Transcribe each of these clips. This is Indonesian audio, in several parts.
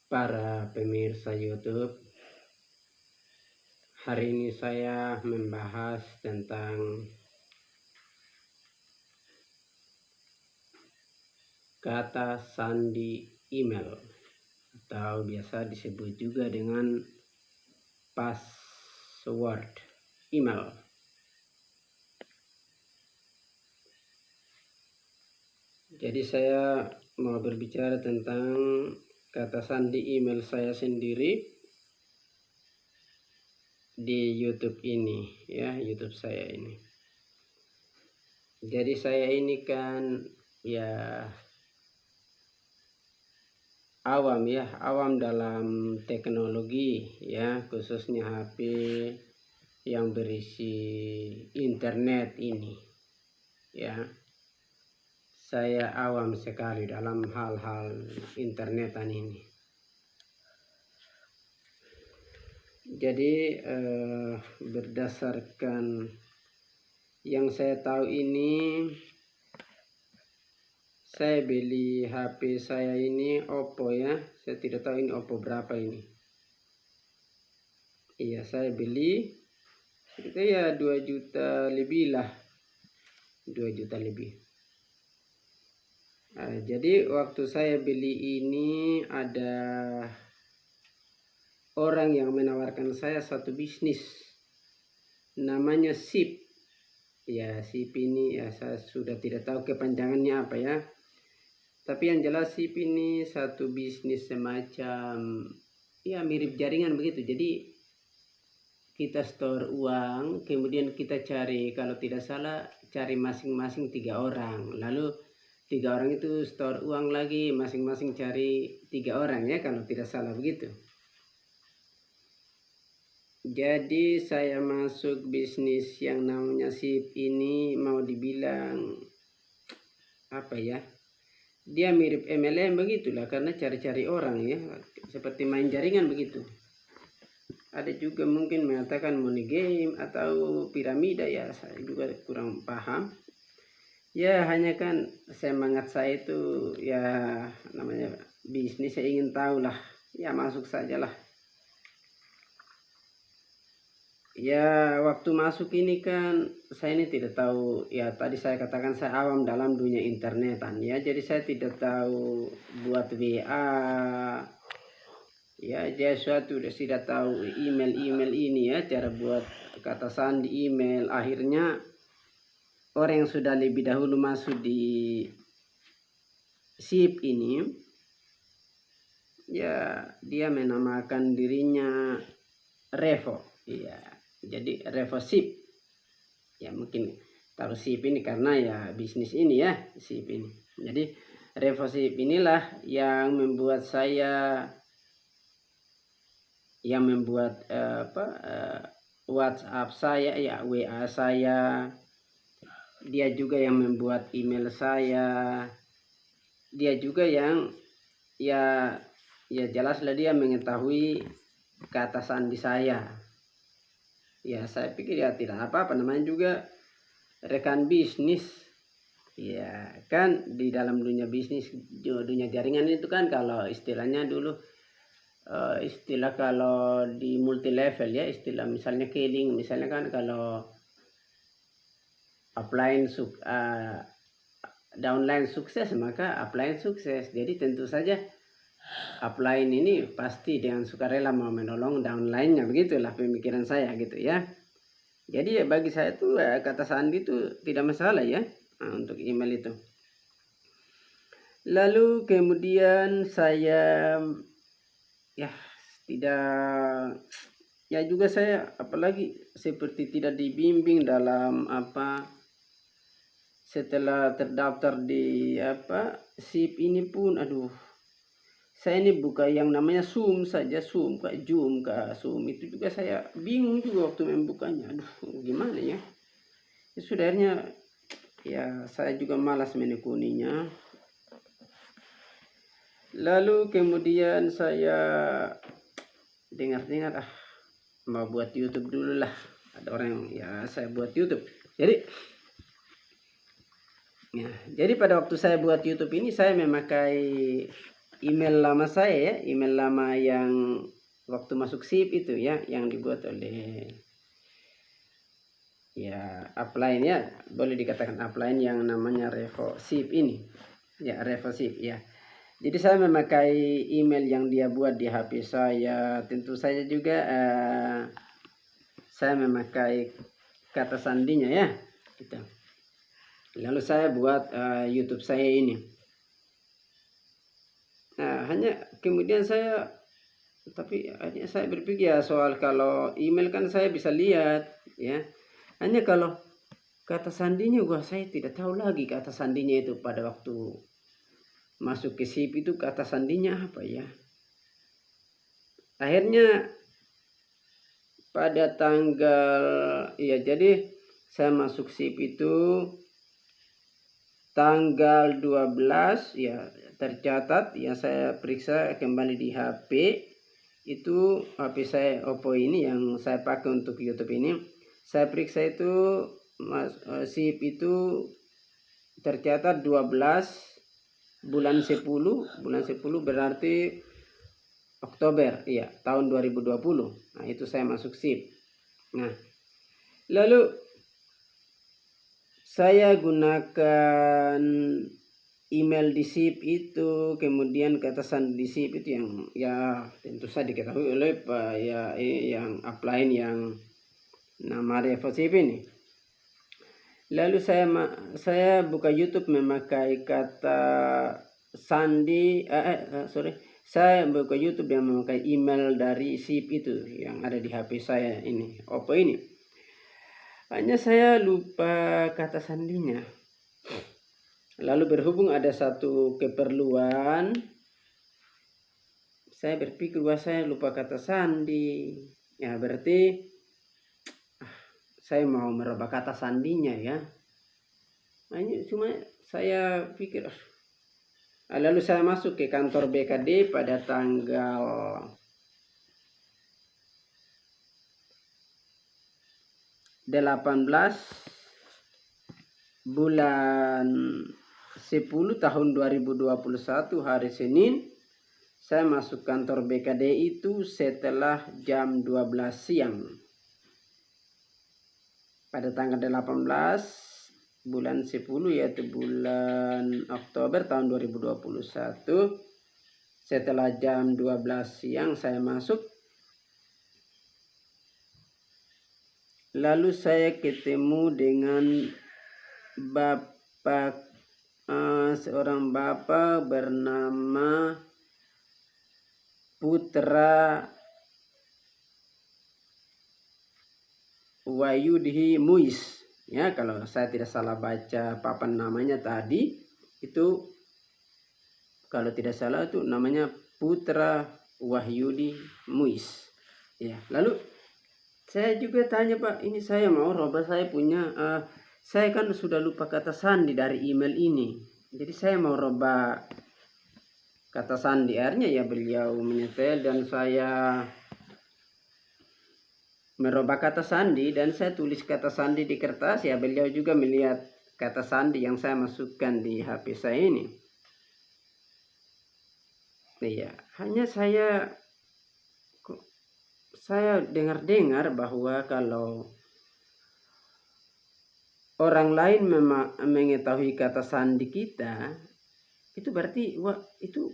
para pemirsa YouTube. Hari ini saya membahas tentang kata sandi email atau biasa disebut juga dengan password email. Jadi saya mau berbicara tentang kata sandi email saya sendiri di YouTube ini, ya, YouTube saya ini. Jadi saya ini kan ya awam dalam teknologi, ya, khususnya HP yang berisi internet ini, ya. Saya awam sekali dalam hal-hal internetan ini. Jadi berdasarkan yang saya tahu ini, saya beli HP saya ini Oppo, ya. Saya tidak tahu ini Oppo berapa ini. Iya, saya beli itu ya 2 juta lebih lah. 2 juta lebih. Jadi waktu saya beli ini ada orang yang menawarkan saya satu bisnis namanya SIP. Ya, SIP ini ya saya sudah tidak tahu kepanjangannya apa, ya. Tapi yang jelas SIP ini satu bisnis semacam ya mirip jaringan begitu. Jadi kita store uang, kemudian kita cari, kalau tidak salah cari masing-masing 3 orang. Lalu 3 orang itu store uang lagi, masing-masing cari 3 orang, ya, kalau tidak salah begitu. Jadi saya masuk bisnis yang namanya SIP ini, mau dibilang apa ya, dia mirip MLM begitulah, karena cari-cari orang, ya, seperti main jaringan begitu. Ada juga mungkin mengatakan money game atau piramida, ya, saya juga kurang paham. Ya, hanya kan semangat saya itu ya namanya bisnis, saya ingin tahu lah, ya, masuk sajalah. Ya, waktu masuk ini kan saya ini tidak tahu, ya, tadi saya katakan saya awam dalam dunia internetan, ya. Jadi saya tidak tahu buat WA, ya, jadi saya tidak tahu email ini, ya, cara buat kata sandi email. Akhirnya orang yang sudah lebih dahulu masuk di SIP ini, ya, dia menamakan dirinya Revo, ya. Jadi Revo SIP, ya, mungkin taruh SIP ini karena ya bisnis ini, ya, SIP ini. Jadi Revo SIP inilah yang membuat saya, yang membuat WhatsApp saya, ya, WA saya. Dia juga yang membuat email saya. Dia juga yang ya jelaslah dia mengetahui kata sandi saya. Ya, saya pikir ya tidak apa-apa, namanya juga rekan bisnis. Ya, kan di dalam dunia bisnis, dunia jaringan itu kan, kalau istilahnya dulu istilah kalau di multi level, ya, istilah misalnya killing, misalnya kan kalau upline downline sukses, maka upline sukses. Jadi tentu saja upline ini pasti dengan sukarela mau menolong downline-nya, begitulah pemikiran saya, gitu, ya. Jadi ya bagi saya tuh kata sandi itu tidak masalah, ya, untuk email itu. Lalu kemudian saya ya tidak, ya juga saya apalagi seperti tidak dibimbing dalam setelah terdaftar di SIP ini pun, aduh, saya ini buka yang namanya Zoom saja, Zoom kak, Zoom kak, Zoom itu juga saya bingung juga waktu membukanya. Aduh, gimana, ya. Sudahnya ya saya juga malas menekuninya. Lalu kemudian saya dengar-dengar mau buat YouTube dulu lah. Ada orang ya saya buat YouTube. Jadi Ya, jadi pada waktu saya buat YouTube ini saya memakai email lama saya ya, email lama yang waktu masuk SIP itu ya, yang dibuat oleh ya upline ya, boleh dikatakan upline yang namanya Revo SIP ini. Ya, Revo SIP ya. Jadi saya memakai email yang dia buat di HP saya. Tentu saja juga saya memakai kata sandinya ya. Gitu. Lalu saya buat YouTube saya ini. Nah, hanya kemudian tapi hanya saya berpikir ya soal kalau email kan saya bisa lihat ya. Hanya kalau kata sandinya wah saya tidak tahu lagi kata sandinya itu pada waktu masuk ke SIP itu kata sandinya apa ya. Akhirnya pada tanggal ya jadi saya masuk SIP itu tanggal 12 ya tercatat ya, saya periksa kembali di HP itu, HP saya Oppo ini yang saya pakai untuk YouTube ini. Saya periksa itu SIP itu tercatat 12 bulan 10 berarti Oktober ya tahun 2020. Nah, itu saya masuk SIP. Nah, lalu saya gunakan email di SIP itu, kemudian kata sandi di SIP itu yang ya tentu saja diketahui oleh ya yang upline yang nama Revo SIP ini. Lalu saya buka YouTube memakai kata sandi saya buka YouTube yang memakai email dari SIP itu yang ada di HP saya ini, Oppo ini. Hanya saya lupa kata sandinya. Lalu berhubung ada satu keperluan, saya berpikir bahwa saya lupa kata sandi. Ya berarti saya mau merubah kata sandinya ya. Hanya cuma saya pikir. Lalu saya masuk ke kantor BKD pada tanggal 18 bulan 10 tahun 2021 hari Senin. Saya masuk kantor BKD itu setelah jam 12 siang. Pada tanggal 18 bulan 10 yaitu bulan Oktober tahun 2021. Setelah jam 12 siang saya masuk. Lalu saya ketemu dengan seorang bapak bernama Putra Wahyudi Muiz ya, kalau saya tidak salah baca papan namanya tadi itu, kalau tidak salah itu namanya Putra Wahyudi Muiz ya. Lalu saya juga tanya, Pak, ini saya mau rubah, saya punya saya kan sudah lupa kata sandi dari email ini, jadi saya mau rubah kata sandi. Akhirnya ya beliau menyetel dan saya merubah kata sandi dan saya tulis kata sandi di kertas ya. Beliau juga melihat kata sandi yang saya masukkan di HP saya ini. Iya, hanya saya dengar-dengar bahwa kalau orang lain mengetahui kata sandi kita, itu berarti wah itu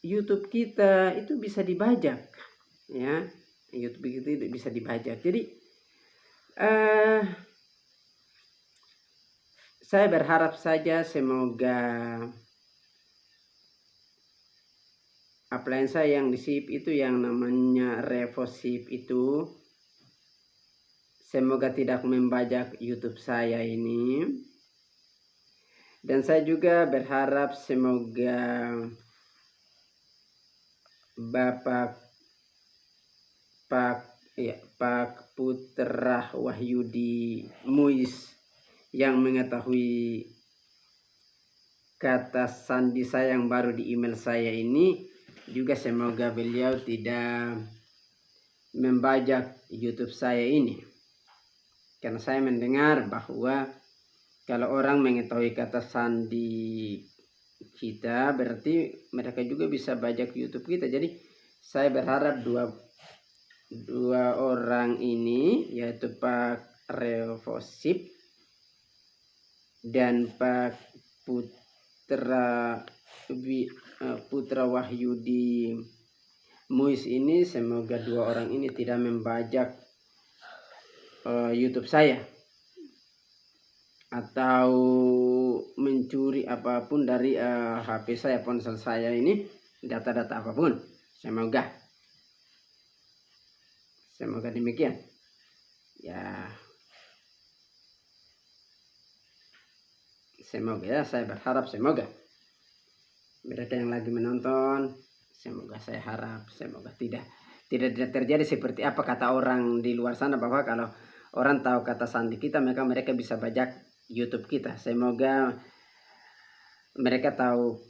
YouTube kita itu bisa dibajak ya. YouTube kita itu bisa dibajak. Jadi saya berharap saja semoga upline saya yang di SIP itu yang namanya Revo SIP itu semoga tidak membajak YouTube saya ini. Dan saya juga berharap semoga Pak Putra Wahyudi Muiz yang mengetahui kata sandi saya yang baru di email saya ini, juga semoga beliau tidak membajak YouTube saya ini. Karena saya mendengar bahwa Kalau orang mengetahui kata sandi kita, berarti mereka juga bisa bajak YouTube kita. Jadi saya berharap dua orang ini, yaitu Pak Revosip dan Pak Putra Wahyudi Muis ini, semoga dua orang ini tidak membajak YouTube saya atau mencuri apapun dari HP saya, ponsel saya ini, data-data apapun. Semoga demikian ya. Semoga ya, saya berharap semoga mereka yang lagi menonton, semoga saya harap semoga tidak terjadi seperti apa kata orang di luar sana, bahwa kalau orang tahu kata sandi kita, mereka bisa bajak YouTube kita. Semoga mereka tahu,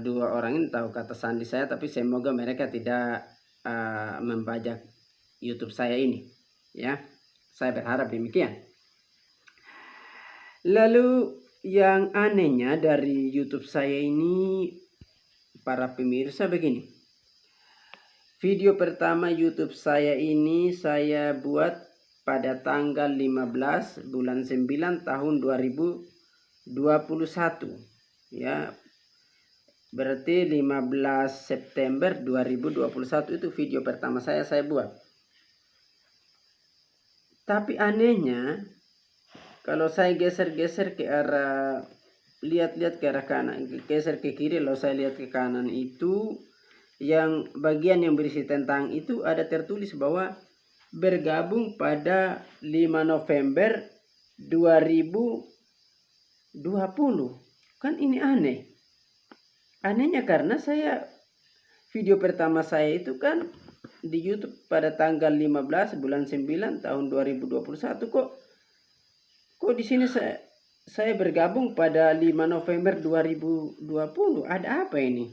dua orang ini tahu kata sandi saya, tapi semoga mereka tidak membajak YouTube saya ini ya. Saya berharap demikian. Lalu yang anehnya dari YouTube saya ini, para pemirsa, begini. Video pertama YouTube saya ini saya buat pada tanggal 15 bulan 9 tahun 2021 ya. Berarti 15 September 2021 itu video pertama saya buat. Tapi anehnya, kalau saya geser-geser ke arah, lihat-lihat ke arah kanan, geser ke kiri, lalu saya lihat ke kanan, itu yang bagian yang berisi tentang itu ada tertulis bahwa bergabung pada 5 November 2020. Kan ini aneh. Anehnya karena video pertama saya itu kan di YouTube pada tanggal 15 bulan 9 tahun 2021. Kok di sini saya bergabung pada 5 November 2020. Ada apa ini?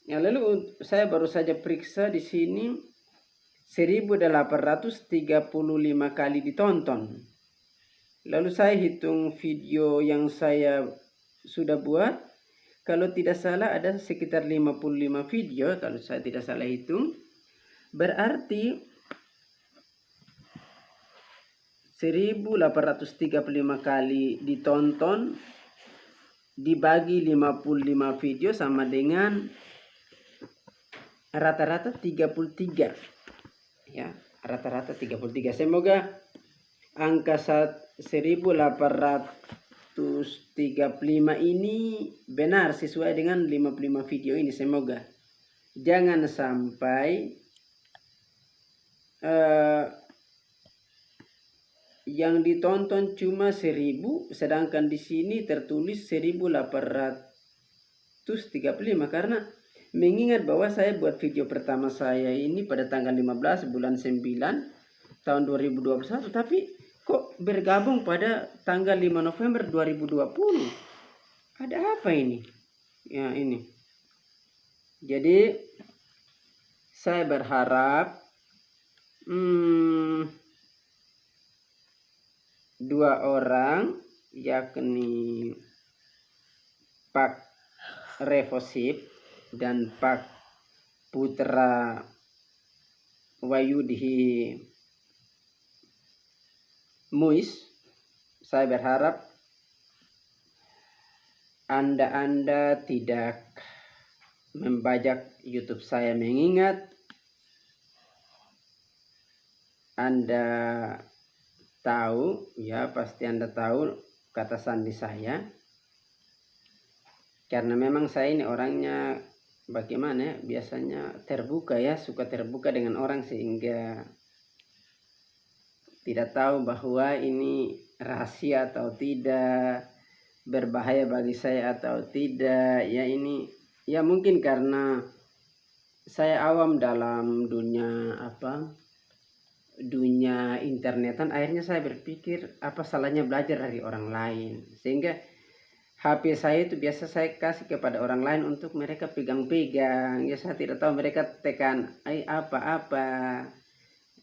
Ya, lalu saya baru saja periksa di sini 1835 kali ditonton. Lalu saya hitung video yang saya sudah buat, kalau tidak salah ada sekitar 55 video kalau saya tidak salah hitung. Berarti 1835 kali ditonton dibagi 55 video sama dengan rata-rata 33 ya, rata-rata 33. Semoga angka 1835 ini benar sesuai dengan 55 video ini. Semoga jangan sampai yang ditonton cuma 1000 sedangkan di sini tertulis 1835, karena mengingat bahwa saya buat video pertama saya ini pada tanggal 15 bulan 9 tahun 2021, tapi kok bergabung pada tanggal 5 November 2020. Ada apa ini? Ya, ini. Jadi saya berharap dua orang, yakni Pak Revosip dan Pak Putra Wahyudi Muis, saya berharap Anda tidak membajak YouTube saya, mengingat Anda tahu ya, pasti Anda tahu kata sandi saya, karena memang saya ini orangnya bagaimana ya, biasanya terbuka ya, suka terbuka dengan orang, sehingga tidak tahu bahwa ini rahasia atau tidak, berbahaya bagi saya atau tidak ya. Ini ya mungkin karena saya awam dalam dunia internetan, akhirnya saya berpikir apa salahnya belajar dari orang lain, sehingga HP saya itu biasa saya kasih kepada orang lain untuk mereka pegang-pegang ya. Saya tidak tahu mereka tekan apa-apa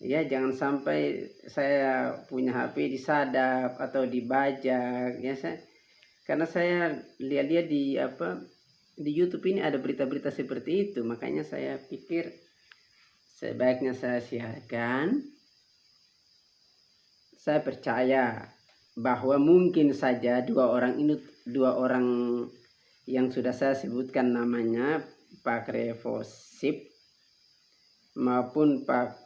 Ya, jangan sampai saya punya HP disadap atau dibajak ya. Karena saya lihat-lihat di YouTube ini ada berita-berita seperti itu, makanya saya pikir sebaiknya saya siarkan. Saya percaya bahwa mungkin saja dua orang yang sudah saya sebutkan namanya, Pak Revosip maupun Pak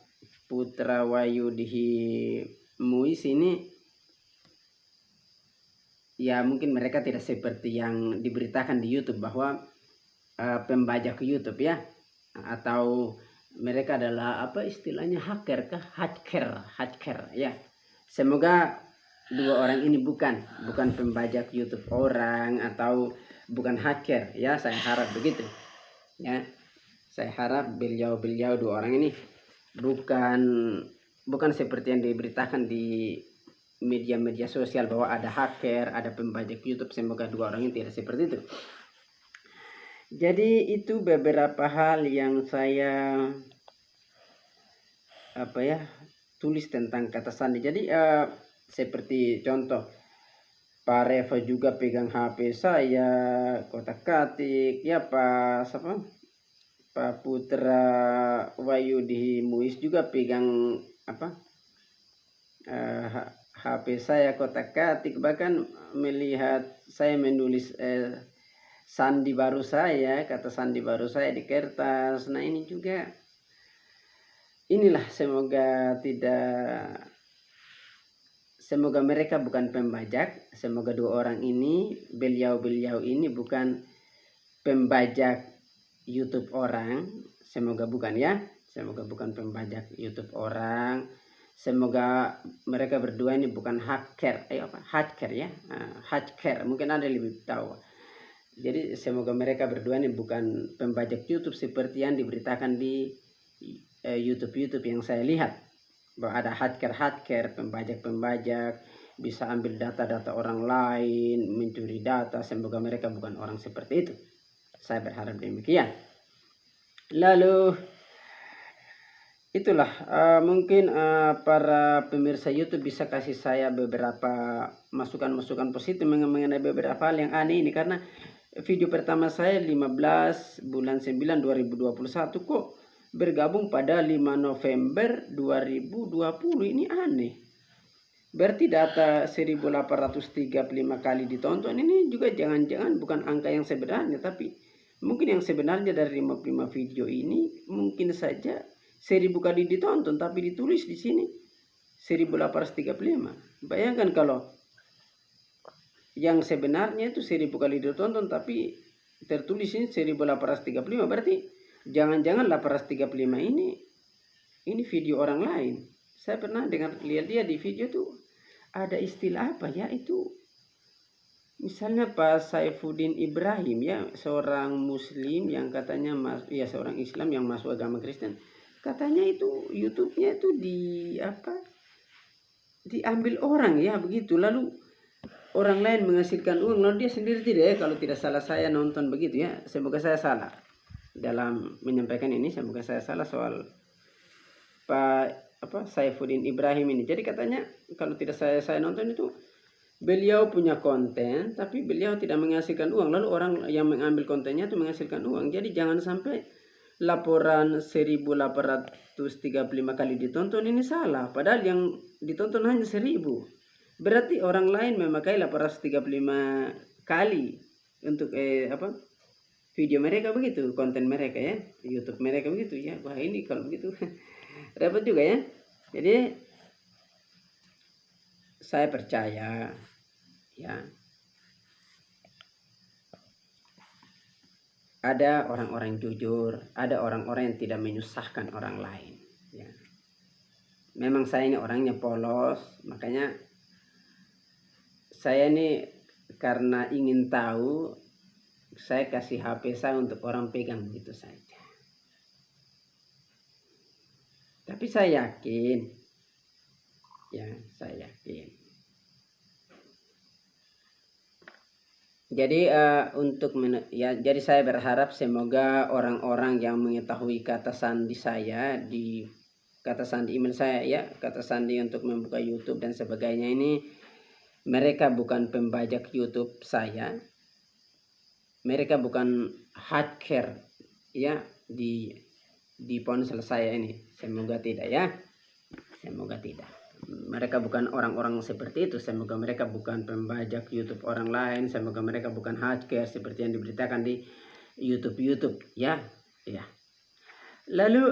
Putra Wayudihi Muis ini, ya mungkin mereka tidak seperti yang diberitakan di YouTube bahwa pembajak YouTube ya, atau mereka adalah apa istilahnya hacker ya. Semoga dua orang ini bukan pembajak YouTube orang atau bukan hacker ya, saya harap begitu ya. Saya harap beliau dua orang ini bukan seperti yang diberitakan di media sosial bahwa ada hacker, ada pembajak YouTube. Semoga dua orang ini tidak seperti itu. Jadi itu beberapa hal yang saya tulis tentang kata sandi. Jadi seperti contoh, Pak Reva juga pegang HP saya, kotak-katik ya. Pak Putra Wayudihi Muis juga pegang HP saya, kotak-katik, bahkan melihat saya menulis sandi baru saya, kata sandi baru saya di kertas. Nah ini juga, inilah semoga mereka bukan pembajak. Semoga dua orang ini, beliau ini bukan pembajak YouTube orang. Semoga bukan ya. Semoga bukan pembajak YouTube orang. Semoga mereka berdua ini bukan hacker. Hacker ya. Hacker. Mungkin ada lebih tahu. Jadi semoga mereka berdua ini bukan pembajak YouTube seperti yang diberitakan di YouTube yang saya lihat. Bahwa ada hacker, pembajak, bisa ambil data-data orang lain, mencuri data. Semoga mereka bukan orang seperti itu. Saya berharap demikian. Lalu itulah mungkin para pemirsa YouTube bisa kasih saya beberapa masukan positif mengenai beberapa hal yang aneh ini, karena video pertama saya 15 bulan 9 2021 kok bergabung pada 5 November 2020. Ini aneh. Berarti data 1835 kali ditonton ini juga jangan-jangan bukan angka yang sebenarnya, tapi mungkin yang sebenarnya dari 55 video ini mungkin saja 1000 kali ditonton, tapi ditulis di sini 1835. Bayangkan kalau yang sebenarnya itu 1000 kali ditonton, tapi tertulis ini 1835. Berarti jangan-jangan 835 ini video orang lain. Saya pernah lihat dia di video tuh ada istilah apa ya itu. Misalnya Pak Saifuddin Ibrahim ya, seorang muslim yang katanya seorang Islam yang masuk agama Kristen. Katanya itu YouTube-nya itu diambil orang ya begitu, lalu orang lain menghasilkan uang, lalu dia sendiri tidak ya, kalau tidak salah saya nonton begitu ya. Semoga saya salah dalam menyampaikan ini, semoga saya salah soal Pak Saifuddin Ibrahim ini. Jadi katanya kalau tidak saya nonton itu beliau punya konten tapi beliau tidak menghasilkan uang, lalu orang yang mengambil kontennya itu menghasilkan uang. Jadi jangan sampai laporan 1835 kali ditonton ini salah, padahal yang ditonton hanya 1000. Berarti orang lain memakai 835 kali untuk video mereka begitu, konten mereka ya, YouTube mereka begitu ya. Wah ini kalau begitu repot juga ya. Jadi saya percaya ya ada orang-orang jujur, ada orang-orang yang tidak menyusahkan orang lain ya. Memang saya ini orangnya polos, makanya saya ini karena ingin tahu, saya kasih HP saya untuk orang pegang begitu saja. Tapi saya yakin jadi jadi saya berharap semoga orang-orang yang mengetahui kata sandi saya di kata sandi email saya ya, kata sandi untuk membuka YouTube dan sebagainya ini, mereka bukan pembajak YouTube saya, mereka bukan hacker ya di ponsel saya ini. Semoga tidak ya, semoga tidak. Mereka bukan orang-orang seperti itu. Semoga mereka bukan pembajak YouTube orang lain. Semoga mereka bukan hacker seperti yang diberitakan di YouTube ya, ya. Lalu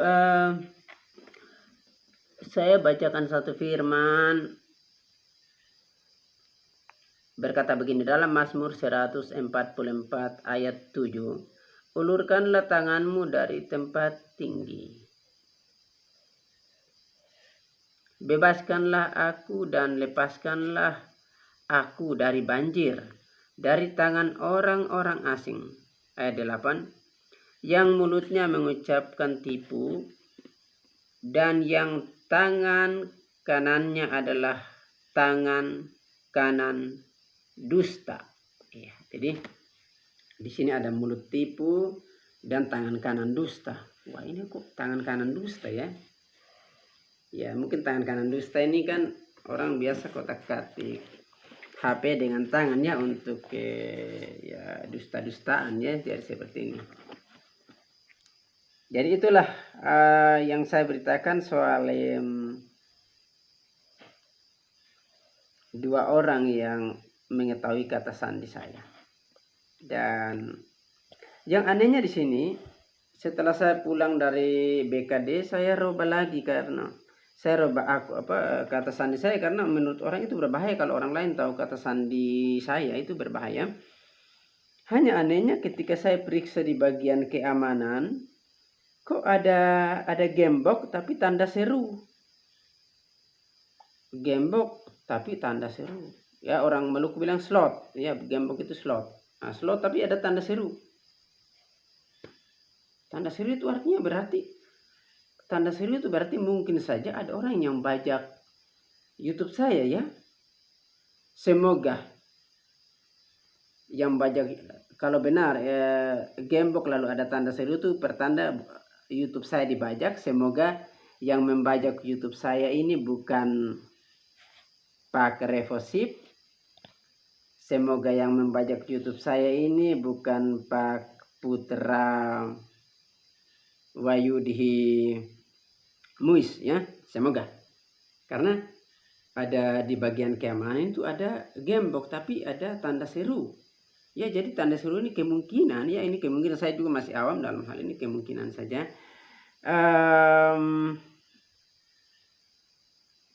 saya bacakan satu firman berkata begini dalam Mazmur 144 ayat 7. Ulurkanlah tanganmu dari tempat tinggi. Bebaskanlah aku dan lepaskanlah aku dari banjir, dari tangan orang-orang asing. Ayat 8. Yang mulutnya mengucapkan tipu dan yang tangan kanannya adalah tangan kanan dusta. Ya, jadi di sini ada mulut tipu dan tangan kanan dusta. Wah, ini kok tangan kanan dusta ya? Ya, mungkin tangan kanan dusta ini kan orang biasa kotak-katik HP dengan tangannya untuk ya dusta-dustaan ya, jadi seperti ini. Jadi itulah yang saya beritakan soal dua orang yang mengetahui kata sandi saya. Dan yang anehnya di sini, setelah saya pulang dari BKD, saya rubah lagi karena saya rubah kata sandi saya karena menurut orang itu berbahaya. Kalau orang lain tahu kata sandi saya itu berbahaya. Hanya anehnya ketika saya periksa di bagian keamanan, kok ada gembok tapi tanda seru. Gembok tapi tanda seru. Ya, orang Maluku bilang slot. Ya, gembok itu slot. Nah, slot tapi ada tanda seru. Tanda seru itu artinya berarti mungkin saja ada orang yang bajak YouTube saya ya. Semoga yang bajak, kalau benar gembok lalu ada tanda seru itu pertanda YouTube saya dibajak. Semoga yang membajak YouTube saya ini bukan Pak Revosip. Semoga yang membajak YouTube saya ini bukan Pak Putra Wayudi Muis ya, semoga. Karena ada di bagian keamanan itu ada gembok tapi ada tanda seru. Ya, jadi tanda seru ini kemungkinan ya, ini kemungkinan, saya juga masih awam dalam hal ini, kemungkinan saja.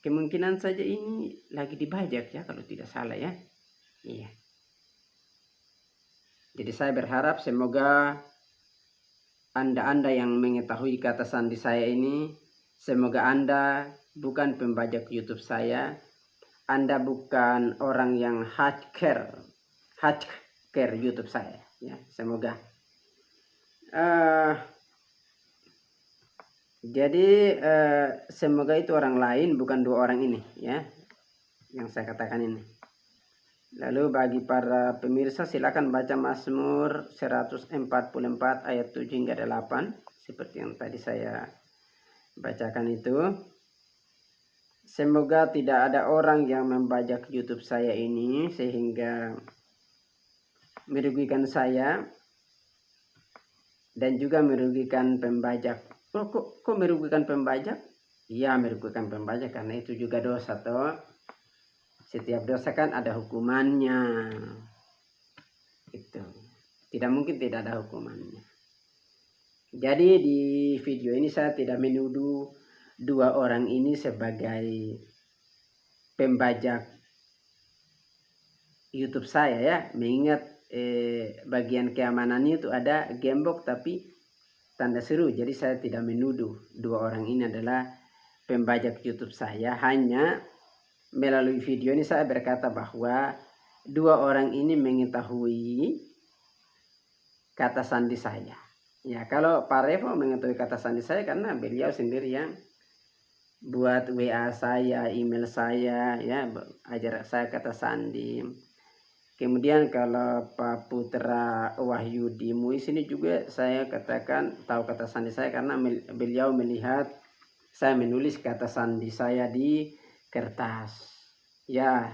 Kemungkinan saja ini lagi dibajak ya, kalau tidak salah ya. Iya. Jadi saya berharap semoga Anda yang mengetahui kata sandi saya ini, semoga Anda bukan pembajak YouTube saya. Anda bukan orang yang hacker YouTube saya ya, semoga. Jadi semoga itu orang lain, bukan dua orang ini ya yang saya katakan ini. Lalu bagi para pemirsa silakan baca Mazmur 144 ayat 7 hingga 8 seperti yang tadi saya bacakan itu. Semoga tidak ada orang yang membajak YouTube saya ini sehingga merugikan saya dan juga merugikan pembajak. Kok merugikan pembajak? Ya, merugikan pembajak karena itu juga dosa toh. Setiap dosa kan ada hukumannya. Itu. Tidak mungkin tidak ada hukumannya. Jadi di video ini saya tidak menuduh dua orang ini sebagai pembajak YouTube saya ya, mengingat bagian keamanannya itu ada gembok tapi tanda seru. Jadi saya tidak menuduh dua orang ini adalah pembajak YouTube saya. Hanya melalui video ini saya berkata bahwa dua orang ini mengetahui kata sandi saya. Ya, kalau Pak Revo mengetahui kata sandi saya karena beliau sendiri yang buat WA saya, email saya, ya, ajar saya kata sandi. Kemudian kalau Pak Putra Wahyudi Muis ini juga saya katakan tahu kata sandi saya karena beliau melihat saya menulis kata sandi saya di kertas. Ya,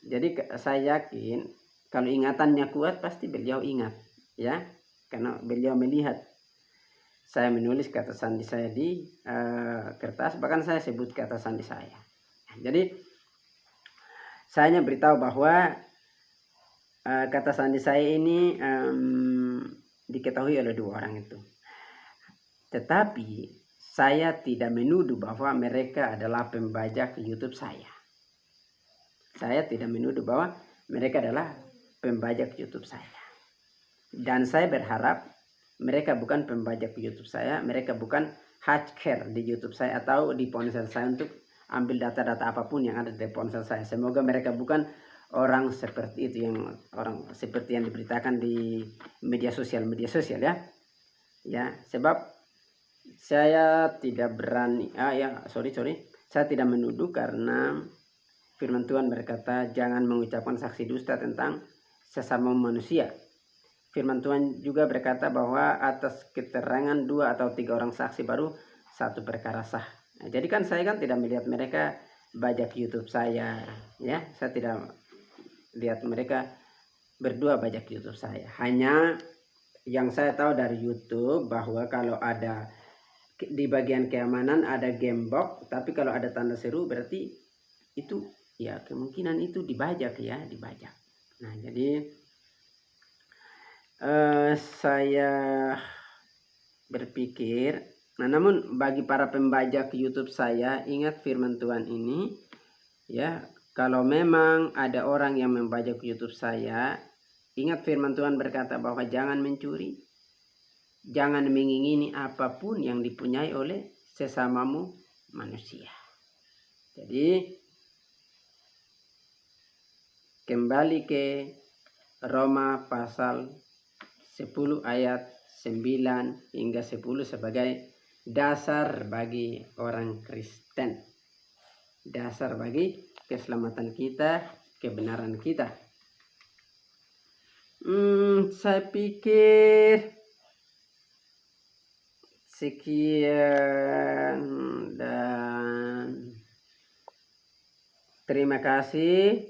jadi saya yakin kalau ingatannya kuat pasti beliau ingat, ya, karena beliau melihat saya menulis kata sandi saya di kertas, bahkan saya sebut kata sandi saya. Jadi saya hanya beritahu bahwa kata sandi saya ini diketahui oleh 2 orang itu. Tetapi saya tidak menuduh bahwa mereka adalah pembajak YouTube saya. Saya tidak menuduh bahwa mereka adalah pembajak YouTube saya. Dan saya berharap mereka bukan pembajak YouTube saya, mereka bukan hacker di YouTube saya atau di ponsel saya untuk ambil data-data apapun yang ada di ponsel saya. Semoga mereka bukan orang seperti itu, orang seperti yang diberitakan di media sosial ya. Ya, sebab saya tidak berani saya tidak menuduh karena firman Tuhan berkata jangan mengucapkan saksi dusta tentang sesama manusia. Firman Tuhan juga berkata bahwa atas keterangan 2 atau 3 orang saksi baru satu perkara sah. Nah, jadi kan saya kan tidak melihat mereka bajak YouTube saya, ya. Saya tidak lihat mereka berdua bajak YouTube saya. Hanya yang saya tahu dari YouTube bahwa kalau ada di bagian keamanan ada gembok, tapi kalau ada tanda seru berarti itu ya kemungkinan itu dibajak ya, dibajak. Nah, jadi saya berpikir, nah namun bagi para pembajak YouTube saya, ingat firman Tuhan ini ya, kalau memang ada orang yang membajak YouTube saya, ingat firman Tuhan berkata bahwa jangan mencuri, jangan mengingini apapun yang dipunyai oleh sesamamu manusia. Jadi kembali ke Roma pasal 10 ayat 9 hingga 10 sebagai dasar bagi orang Kristen. Dasar bagi keselamatan kita, kebenaran kita. Saya pikir sekian dan terima kasih.